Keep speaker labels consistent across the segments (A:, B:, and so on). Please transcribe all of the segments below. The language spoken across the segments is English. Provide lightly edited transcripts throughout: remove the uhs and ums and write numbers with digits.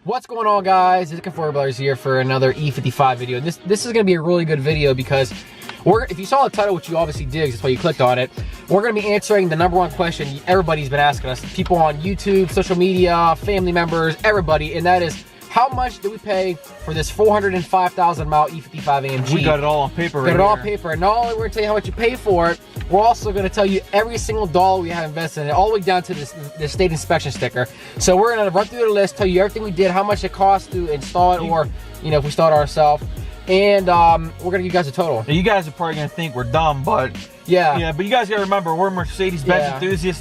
A: What's going on, guys? It's Four Brothers here for another E55 video. This is going to be a really good video because if you saw the title, which you obviously did, that's why you clicked on it, we're going to be answering the #1 question everybody's been asking us, people on YouTube, social media, family members, everybody, and that is, how much do we pay for this 405,000 mile E55 AMG?
B: We got it all on paper right here.
A: Got it all on paper, and not only we're going to tell you how much you pay for it, we're also going to tell you every single dollar we have invested in it, all the way down to the state inspection sticker. So we're going to run through the list, tell you everything we did, how much it cost to install it, or if we install it ourselves, and we're going to give you guys a total.
B: You guys are probably going to think we're dumb, but yeah, but you guys got to remember, we're Mercedes-Benz enthusiasts.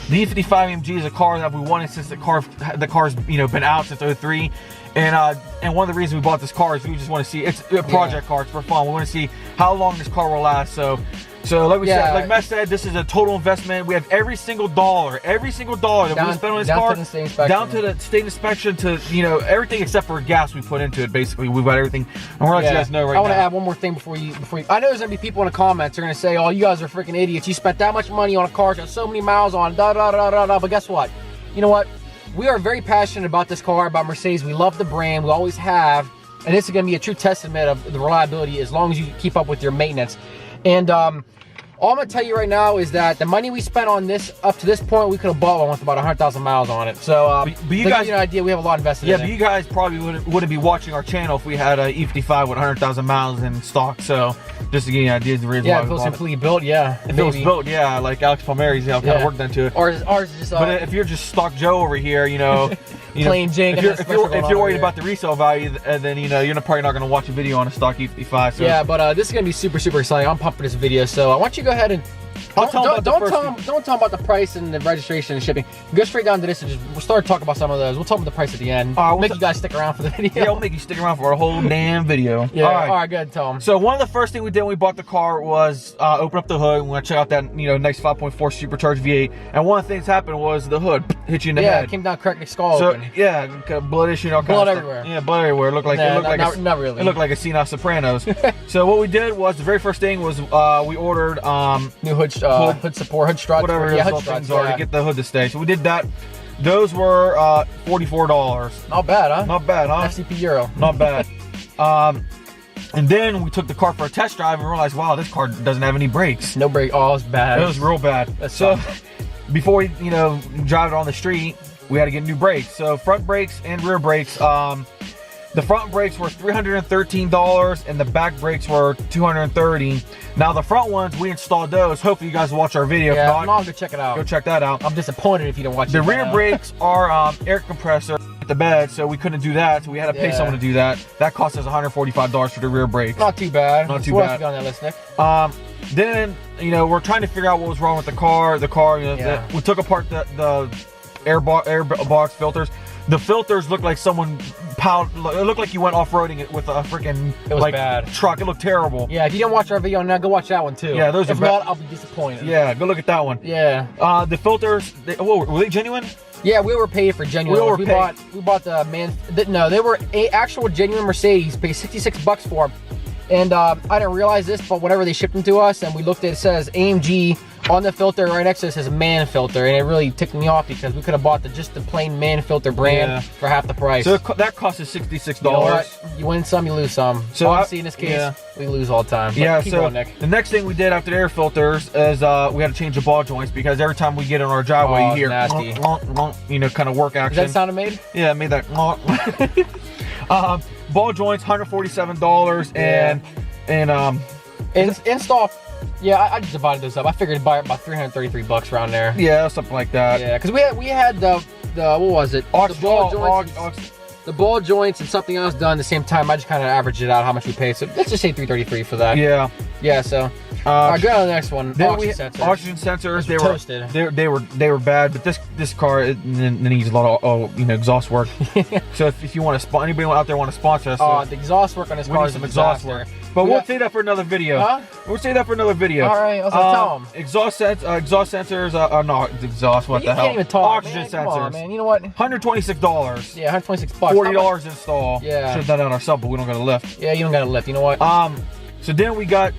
B: The E55 AMG is a car that we wanted since the car's been out since '03. And one of the reasons we bought this car is we just want to see, it's a project car, it's for fun. We want to see how long this car will last. So like we said, like Matt said, this is a total investment. We have every single dollar that we spent on this car, down to the state inspection, to everything except for gas we put into it. Basically, we've got everything, and we're letting you guys know right now. I want to add one more thing before you. I know there's gonna be people in the comments are gonna say, "Oh, you guys are freaking idiots! You spent that much money on a car, got so many miles on, da da da da da." But guess what? You know what? We are very passionate about this car, about Mercedes. We love the brand, we always have, and this is going to be a true testament of the reliability as long as you keep up with your maintenance. And all I'm going to tell you right now is that the money we spent on this up to this point, we could have bought one with about 100,000 miles on it. So, but you guys, to give you an idea, we have a lot invested in it. Yeah, but you guys probably wouldn't be watching our channel if we had an E55 with 100,000 miles in stock. So, just to give you an idea of the reason why we bought it. Yeah, if it was completely built, if it was built, like Alex Palmieri's, kind of work done to it. Ours is just. But if you're just stock Joe over here, plain Jane. If you're worried about the resale value, then you're probably not going to watch a video on a stock E55. So. Yeah, but this is going to be super exciting. I'm pumped for this video, so I want you to go ahead and don't tell them about the price and the registration and shipping. Go straight down to this and we'll start talking about some of those. We'll talk about the price at the end. We'll make you guys stick around for the video. Yeah, we'll make you stick around for a whole damn video. Yeah. All right, good. Tell them. So one of the first things we did when we bought the car was open up the hood. We want to check out that nice 5.4 supercharged V8. And one of the things that happened was the hood hit you in the head. Yeah, it came down, cracked the skull open. Yeah, blood issue, blood everywhere. Yeah, blood everywhere. It looked like not really. It looked like a scene off Sopranos. So what we did was the very first thing was we ordered new hood support, hood struts, whatever hood struts to get the hood to stay. So we did that. Those were $44. Not bad, huh? Not bad, huh? FCP Euro. Not bad. And then we took the car for a test drive and realized, wow, this car doesn't have any brakes. No brake. Oh, it was bad. It was real bad. So before we drive it on the street, we had to get new brakes. So front brakes and rear brakes. The front brakes were $313 and the back brakes were $230. Now the front ones, we installed those. Hopefully you guys will watch our video. Yeah, if not, go check it out. Go check that out. I'm disappointed if you don't watch it. The rear brakes are air compressor at the bed, so we couldn't do that. So we had to pay someone to do that. That cost us $145 for the rear brakes. Not too bad. Not too bad. What else you got on that list, Nick? Then we're trying to figure out what was wrong with the car. We took apart the air box filters. The filters looked like someone it looked like you went off-roading it with a freaking bad truck. It looked terrible. Yeah, if you didn't watch our video now, go watch that one too. Yeah, those are bad. If not, I'll be disappointed. Yeah, go look at that one. Yeah. The filters, were they genuine? Yeah, we were paid for genuine. We bought the no, they were actual genuine Mercedes. Paid $66 for them. And I didn't realize this, but whenever they shipped them to us and we looked at it, says AMG on the filter right next to it says man filter, and it really ticked me off because we could have bought just the plain man filter brand for half the price. So that cost us $66. You know what? You win some, you lose some. So obviously in this case, we lose all the time. Yeah. So the next thing we did after the air filters is we had to change the ball joints because every time we get in our driveway, you hear nasty, kind of work action. Does that sound made? Yeah, it made that. Ball joints, $147, and install. Yeah, I just divided those up. I figured buy about $333 around there. Yeah, something like that. Yeah, because we had the what was it? The ball joints and something else done at the same time. I just kind of averaged it out how much we paid. So let's just say $333 for that. Yeah. Yeah. So. All right, go on to the next one. Oxygen sensors. They were toasted. They were bad, but this car it needs a lot of exhaust work. So if you want to anybody out there want to sponsor us, the exhaust work on this car is some exhaust work. But we'll say that for another video. Huh? We'll say that for another video. All right, tell them. Exhaust sensors are not exhaust. What the hell? You can't even talk. Oxygen sensors. Come on, man. You know what? $126. Yeah, $126. $40 install. Yeah. Should have done that ourselves, but we don't got a lift. Yeah, you don't got a lift. You know what? So then we got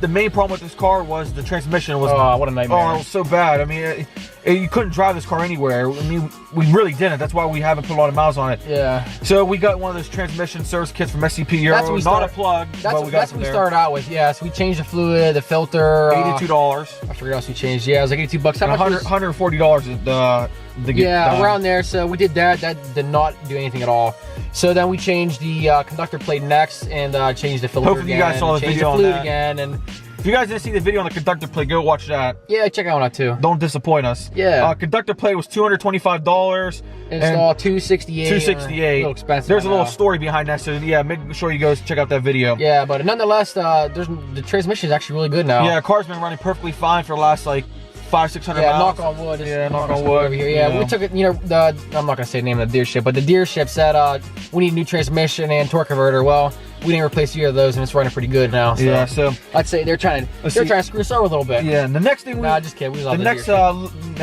B: the main problem with this car was the transmission was.
A: Oh, what a nightmare!
B: Oh, it was so bad. I mean, you couldn't drive this car anywhere. I mean, we really didn't. That's why we haven't put a lot of miles on it.
A: Yeah.
B: So we got one of those transmission service kits from SCP Euro. Not a plug.
A: That's what we started out with. Yeah. So we changed the fluid, the filter.
B: $82.
A: I forget what else we changed. Yeah, it was like $82. How much?
B: $140 to get done.
A: Around there. So we did that. That did not do anything at all. So then we changed the conductor plate next and changed the filter.
B: Hopefully you guys saw the video on that.
A: Again, and
B: if you guys didn't see the video on the conductor plate, go watch that.
A: Yeah, check that one out too.
B: Don't disappoint us.
A: Yeah.
B: Conductor plate was $225.
A: Install $268.
B: $268.
A: A little expensive.
B: There's a little story behind that, so yeah, make sure you go check out that video.
A: Yeah, but nonetheless, the transmission is actually really good now.
B: Yeah, car's been running perfectly fine for the last like 500-600 miles.
A: Knock on wood.
B: Yeah, knock on wood.
A: Over here. Yeah, we took it. You know, I'm not gonna say the name of the dealership, but the dealership said we need a new transmission and torque converter. Well, we didn't replace either of those, and it's running pretty good now. So
B: yeah, so
A: I'd say they're trying to screw us over a little bit.
B: Yeah, and the next thing
A: just kidding.
B: The next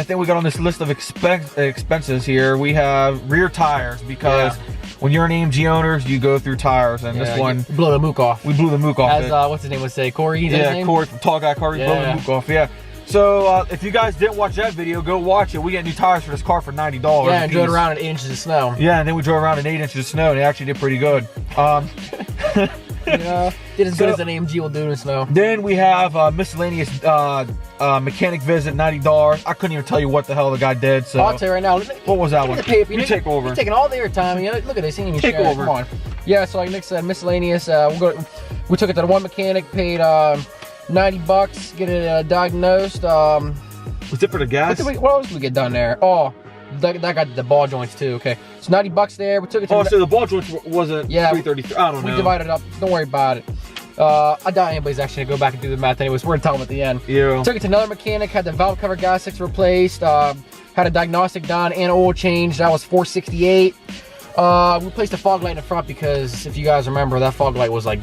B: thing we got on this list of expenses here, we have rear tires because. Yeah. When you're an AMG owner, you go through tires, and this one
A: we blew the mook off.
B: We blew the mook off.
A: As what's his name would say, Corey.
B: Yeah, Corey, tall guy Corey, blew the mook off. Yeah. So if you guys didn't watch that video, go watch it. We got new tires for this car for $90.
A: Yeah, and drove around in 8 inches of snow.
B: Yeah, and then we drove around in 8 inches of snow, and it actually did pretty good.
A: Did as good as an AMG will do in the snow.
B: Then we have miscellaneous mechanic visit, $90. I couldn't even tell you what the hell the guy did. So
A: I'll tell you right now.
B: What was that one? You take over.
A: You're taking all their time. You know, look at this.
B: Take over.
A: Come on. Yeah. So like Nick said, miscellaneous. We took it to the one mechanic. Paid $90. Get it diagnosed.
B: Was it for the gas?
A: What else did we get done there? Oh. That got the ball joints too. Okay, so $90 there. We took it to.
B: So the ball joints wasn't $333. I don't know.
A: We divided it up. Don't worry about it. I doubt anybody's actually gonna go back and do the math anyways. We're gonna tell them at the end.
B: Yeah.
A: Took it to another mechanic. Had the valve cover gaskets replaced. Had a diagnostic done and oil change. That was $468. We replaced the fog light in the front because if you guys remember, that fog light was like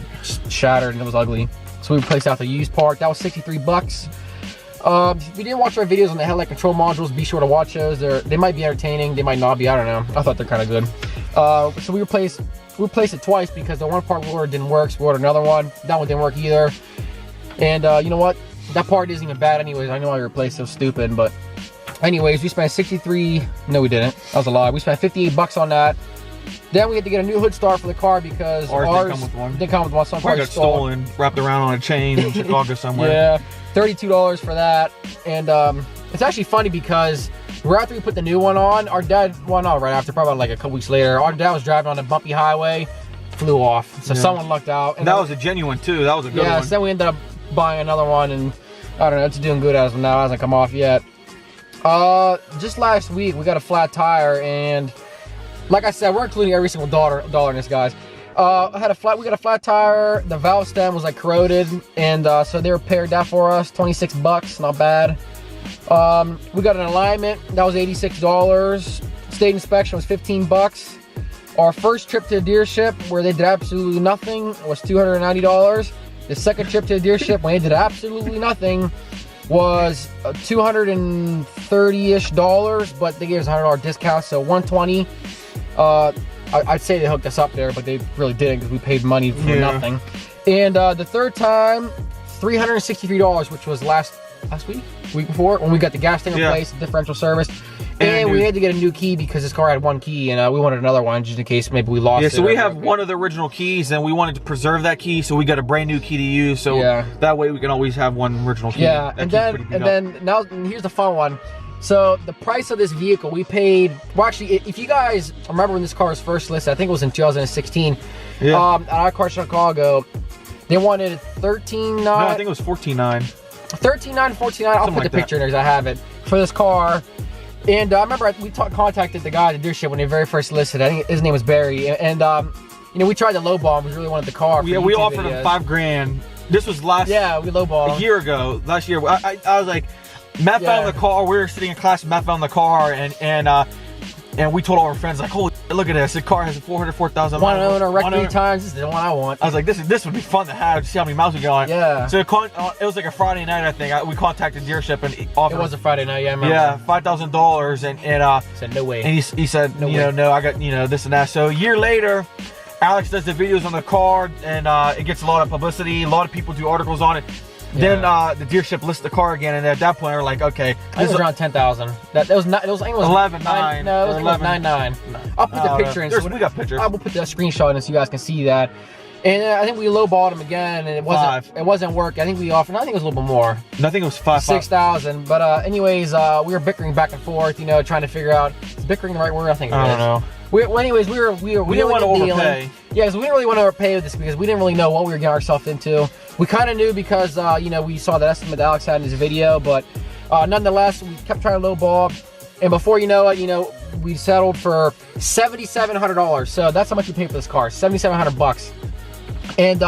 A: shattered and it was ugly. So we replaced out the used part. That was $63. If you didn't watch our videos on the headlight control modules, be sure to watch those. They might be entertaining, they might not be, I don't know. I thought they're kind of good. So we replaced it twice because the one part we ordered didn't work, so we ordered another one. That one didn't work either. And you know what? That part isn't even bad anyways. I know I replaced it, so stupid, but anyways, we spent no we didn't. That was a lie. We spent $58 on that. Then we had to get a new hood star for the car because ours didn't come with one. Some
B: parts got stolen, wrapped around on a chain in Chicago somewhere.
A: Yeah, $32 for that. And it's actually funny because right after we put the new one on, our dad, well, not right after, probably like a couple weeks later, our dad was driving on a bumpy highway, flew off. So someone lucked out.
B: And that was a genuine too. That was a good one.
A: Yeah, so then we ended up buying another one, and I don't know, it's doing good as of now. It hasn't come off yet. Just last week, we got a flat tire, and like I said, we're including every single dollar in this, guys. We got a flat tire. The valve stem was like corroded, and so they repaired that for us. $26, not bad. We got an alignment. That was $86. State inspection was $15. Our first trip to the dealership, where they did absolutely nothing, was $290. The second trip to the dealership, when they did absolutely nothing, was $230-ish, but they gave us a $100 discount, so $120. I'd say they hooked us up there, but they really didn't because we paid money for nothing. And the third time, $363, which was last week before, when we got the gas tank replaced, the differential service. And we had to get a new key because this car had one key, and we wanted another one just in case maybe we lost it.
B: Yeah, so we have one of the original keys, and we wanted to preserve that key, so we got a brand new key to use. So that way we can always have one original key.
A: Yeah, and then now here's the fun one. So the price of this vehicle, we paid, well actually, if you guys remember when this car was first listed, I think it was in 2016, at our car Chicago, they wanted $13,900.
B: No, I think it was $14,900.
A: $13,900, $14,900, I'll put the picture in there because I have it, for this car. And I remember we contacted the guy at the dealership when they very first listed. I think his name was Barry. And you know, we tried to lowball him. We really wanted the car.
B: Yeah, we offered him $5,000. This was
A: we lowballed him.
B: A year ago. Last year, I was like, Matt found the car. We were sitting in class. Matt found the car, and we told all our friends, like, holy, look at this. The car has 404,000 miles.
A: One owner, wrecked 3 times. This is the one I want.
B: I was like, this would be fun to have, to see how many miles we go on.
A: Yeah.
B: So it was like a Friday night, I think. We contacted the dealership and offered.
A: It was a Friday night, yeah, I remember.
B: Yeah, $5,000, and
A: said no way.
B: And he said, no, I got, this and that. So a year later, Alex does the videos on the car, and it gets a lot of publicity. A lot of people do articles on it. Then the dealership lists the car again, and at that point, we're like, okay,
A: I think it was around 10,000. That was not. It was, I think it was
B: 11.9.
A: No, it was 11.99. I'll put the picture in.
B: We got pictures.
A: I will put the screenshot in so you guys can see that. And I think we lowballed him again, and it wasn't working. I think we offered. I think it was a little bit more.
B: No, I think it was 5.
A: 6,000. But anyways, we were bickering back and forth. You know, trying to figure out, is bickering the right word? I think it is.
B: I don't know.
A: Anyways, we didn't want to overpay. Yeah, because we didn't really want to overpay with this because we didn't really know what we were getting ourselves into. We kind of knew because you know, we saw that estimate that Alex had in his video, but nonetheless, we kept trying to lowball, and before you know it, you know, we settled for $7,700. So that's how much we paid for this car, $7,700. And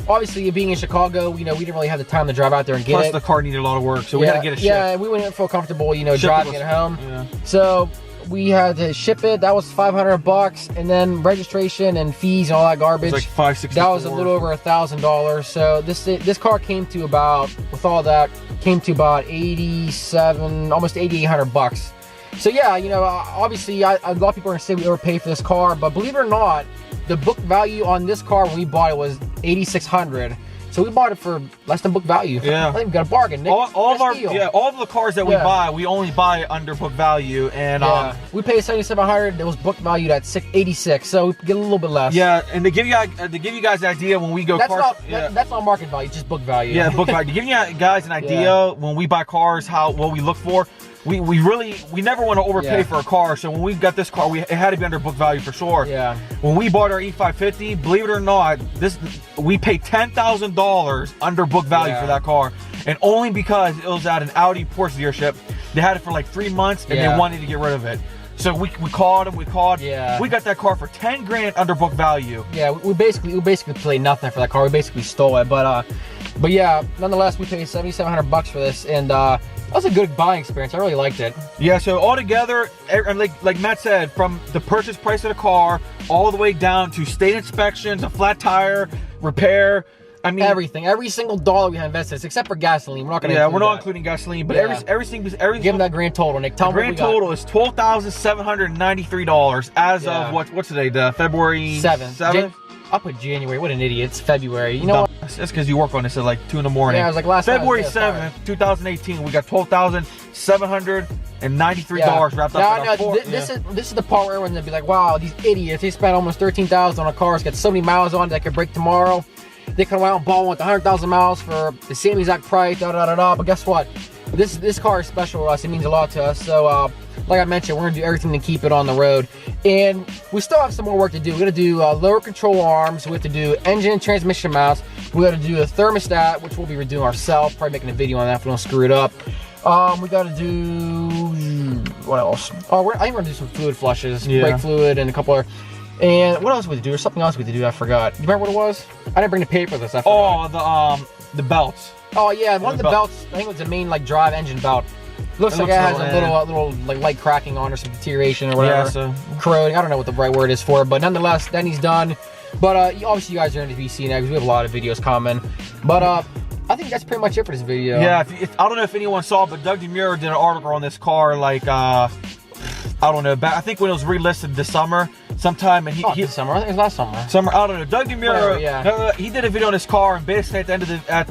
A: obviously, being in Chicago, you know, we didn't really have the time to drive out there and get it.
B: Plus, the car needed a lot of work, so we had to get it shipped.
A: Yeah, we wouldn't feel comfortable, you know, driving it home. Yeah. So we had to ship it. That was $500, and then registration and fees and all that garbage.
B: It's like $564.
A: That was a little over $1,000. So this car came to about, with all that, came to about 87, almost $8,800. So yeah, you know, obviously, a lot of people are gonna say we overpaid for this car, but believe it or not, the book value on this car when we bought it was $8,600. So we bought it for less than book value.
B: Yeah,
A: I think we got a bargain. Nick.
B: All of the cars that we buy, we only buy under book value, and
A: we paid $7,700. It was book valued at $86, so we get a little bit less.
B: Yeah, and to give you guys an idea, when we go
A: that's not market value, just book value.
B: Yeah, book value. To give you guys an idea, when we buy cars, what we look for. We never want to overpay for a car, so when we got this car, it had to be under book value for sure.
A: Yeah.
B: When we bought our E550, believe it or not, we paid $10,000 under book value for that car, and only because it was at an Audi Porsche dealership. They had it for like 3 months, and they wanted to get rid of it. So we called them. We got that car for 10 grand under book value.
A: Yeah, we basically paid nothing for that car. We basically stole it, but yeah, nonetheless, we paid $7,700 for this, and that was a good buying experience. I really liked it.
B: Yeah, so altogether, like Matt said, from the purchase price of the car all the way down to state inspections, a flat tire, repair. I mean,
A: everything, every single dollar we have invested, except for gasoline. We're not going to.
B: Yeah, we're not including gasoline, but everything. Give
A: them that grand total, Nick. Tell
B: them the grand total is $12,793 as of what's today? The February 7th.
A: I'll put January. What an idiot! It's February. You know what?
B: That's because you work on this at like 2 in the morning.
A: Yeah, it was like last
B: February 7th, 2018. We got $12,793 wrapped up.
A: This is the part where everyone's gonna be like, "Wow, these idiots! They spent almost $13,000 on a car. It's got so many miles on it that could break tomorrow. They come out and ball with 100,000 miles for the same exact price." But guess what? This car is special to us. It means a lot to us. So, like I mentioned, we're gonna do everything to keep it on the road, and we still have some more work to do. We're gonna do lower control arms. We have to do engine and transmission mounts. We got to do a thermostat, which we'll be redoing ourselves. Probably making a video on that if we don't screw it up. We got to do what else? Oh, I think we're gonna do some fluid flushes, brake fluid, and a couple of. And what else we had to do? There's something else we had to do. I forgot. Do you remember what it was? I didn't bring the paper for this. I forgot.
B: Oh, the belts.
A: Oh yeah, one of the belts. I think it was the main like drive engine belt. Looks like it has a little like light cracking on or some deterioration or whatever.
B: Yeah, so
A: corroding. I don't know what the right word is for it, but nonetheless, then he's done. But obviously, you guys are going to be seeing that because we have a lot of videos coming. But I think that's pretty much it for this video.
B: Yeah, I don't know if anyone saw, but Doug DeMuro did an article on this car like I don't know. I think when it was relisted this summer. Sometime, and
A: this summer. I think it was last summer.
B: I don't know. Doug DeMuro, he did a video on this car, and basically at the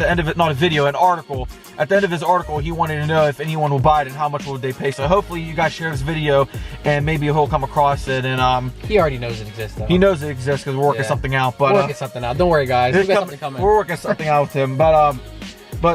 B: end of it, not a video, an article. At the end of his article, he wanted to know if anyone will buy it and how much would they pay. So hopefully you guys share this video, and maybe he'll come across it. And
A: he already knows it exists, though.
B: He knows it exists because we're working something out. But
A: we're working something out. Don't worry, guys. We got something coming.
B: We're working something out with him. But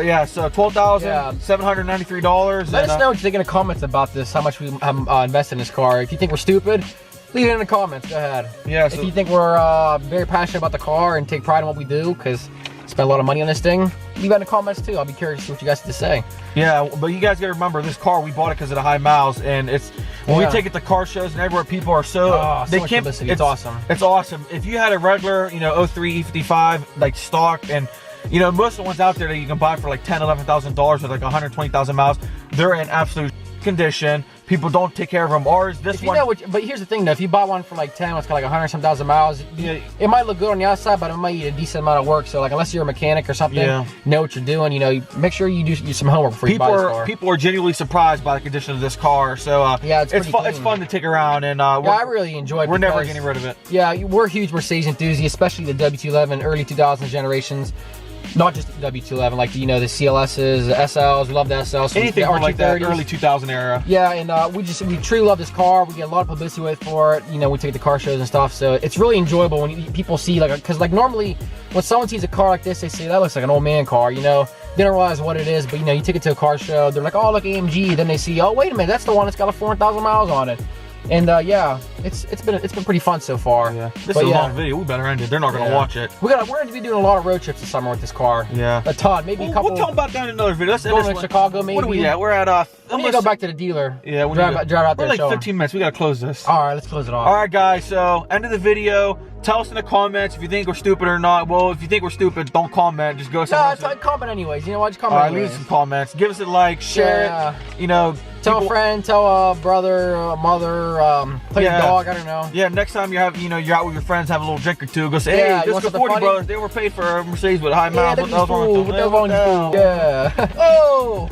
B: yeah, so $12,793.
A: Let us know what you think in the comments about this. How much we invested in this car. If you think we're stupid, leave it in the comments. Go ahead.
B: Yeah.
A: If you think we're very passionate about the car and take pride in what we do, because spend a lot of money on this thing, leave it in the comments too. I'll be curious to see what you guys have to say.
B: Yeah, but you guys got to remember, this car, we bought it because of the high miles, and it's when we take it to car shows and everywhere, people are so
A: much publicity. It's awesome.
B: It's awesome. If you had a regular, 03 E55 like stock, and most of the ones out there that you can buy for like $10,000, $11,000 with like 120,000 miles, they're an absolute condition. People don't take care of them. Ours, this one.
A: But here's the thing, though. If you buy one for like 10, it's got like 100-some thousand miles.
B: Yeah.
A: It might look good on the outside, but it might need a decent amount of work. So, like, unless you're a mechanic or something, know what you're doing. You know, make sure you do some homework before you buy this car.
B: People are genuinely surprised by the condition of this car. So,
A: yeah,
B: it's fun to take around, and
A: I really enjoy it.
B: We're never getting rid of it.
A: Yeah, we're huge Mercedes enthusiasts, especially the W211, early 2000s generations. Not just the W211, like, you know, the CLSs, the SLs. We love the SLs.
B: Anything like that early 2000 era.
A: Yeah, and we truly love this car. We get a lot of publicity for it. You know, we take it to car shows and stuff. So it's really enjoyable when people see, like, because like normally when someone sees a car like this, they say that looks like an old man car. You know, they don't realize what it is. But you know, you take it to a car show, they're like, oh, look, AMG. Then they see, oh, wait a minute, that's the one that's got 400,000 miles on it. And yeah, it's been pretty fun so far.
B: Yeah, this is a long video. We better end it. They're not gonna watch it.
A: We're gonna be doing a lot of road trips this summer with this car.
B: Yeah,
A: a ton, maybe a couple.
B: We'll talk about that in another video. Let's
A: going to Chicago, maybe.
B: What are we at? We're at
A: we need to go back to the dealer.
B: Yeah, we
A: drive out there.
B: We're like 15 minutes. We gotta close this.
A: All right, let's close it off.
B: All right, guys. So end of the video. Tell us in the comments if you think we're stupid or not. Well, if you think we're stupid, don't comment. Just go.
A: No, comment anyways. You know what? Just comment.
B: Leave some comments. Give us a like. Share it. You know.
A: Tell a friend, tell a brother, a mother, play your dog, I don't know.
B: Yeah, next time you're out with your friends, have a little drink or two. Go say, hey, this is the 40 brothers. They were paid for a Mercedes with high miles. What the hell's wrong with them?
A: Yeah. Oh.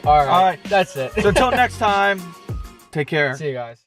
A: All right. That's it.
B: So until next time, take care.
A: See you guys.